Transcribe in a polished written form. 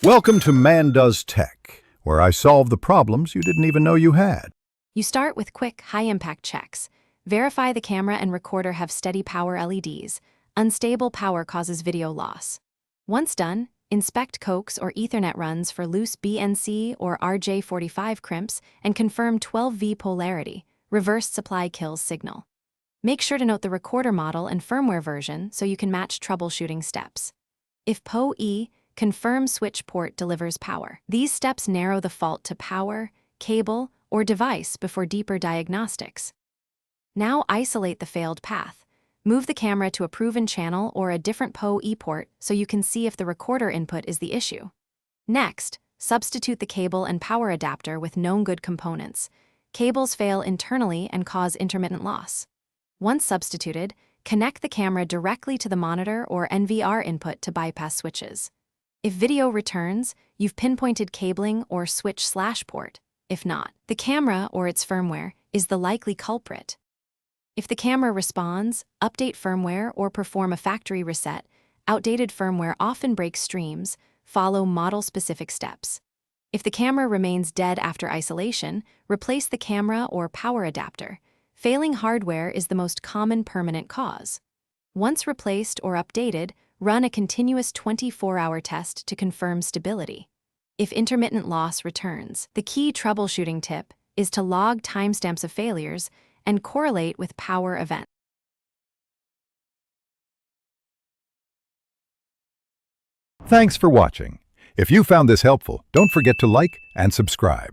Welcome to Man Does Tech, where I solve the problems you didn't even know you had. You start with quick, high-impact checks. Verify the camera and recorder have steady power LEDs. Unstable power causes video loss. Once done, inspect coax or Ethernet runs for loose BNC or RJ45 crimps and confirm 12V polarity. Reversed supply kills signal. Make sure to note the recorder model and firmware version so you can match troubleshooting steps. If PoE, confirm switch port delivers power. These steps narrow the fault to power, cable, or device before deeper diagnostics. Now isolate the failed path. Move the camera to a proven channel or a different PoE port so you can see if the recorder input is the issue. Next, substitute the cable and power adapter with known good components. Cables fail internally and cause intermittent loss. Once substituted, connect the camera directly to the monitor or NVR input to bypass switches. If video returns, you've pinpointed cabling or switch/port. If not, the camera or its firmware is the likely culprit. If the camera responds, update firmware or perform a factory reset. Outdated firmware often breaks streams. Follow model-specific steps. If the camera remains dead after isolation, replace the camera or power adapter. Failing hardware is the most common permanent cause. Once replaced or updated, run a continuous 24-hour test to confirm stability. If intermittent loss returns, the key troubleshooting tip is to log timestamps of failures and correlate with power events. Thanks for watching. If you found this helpful, don't forget to like and subscribe.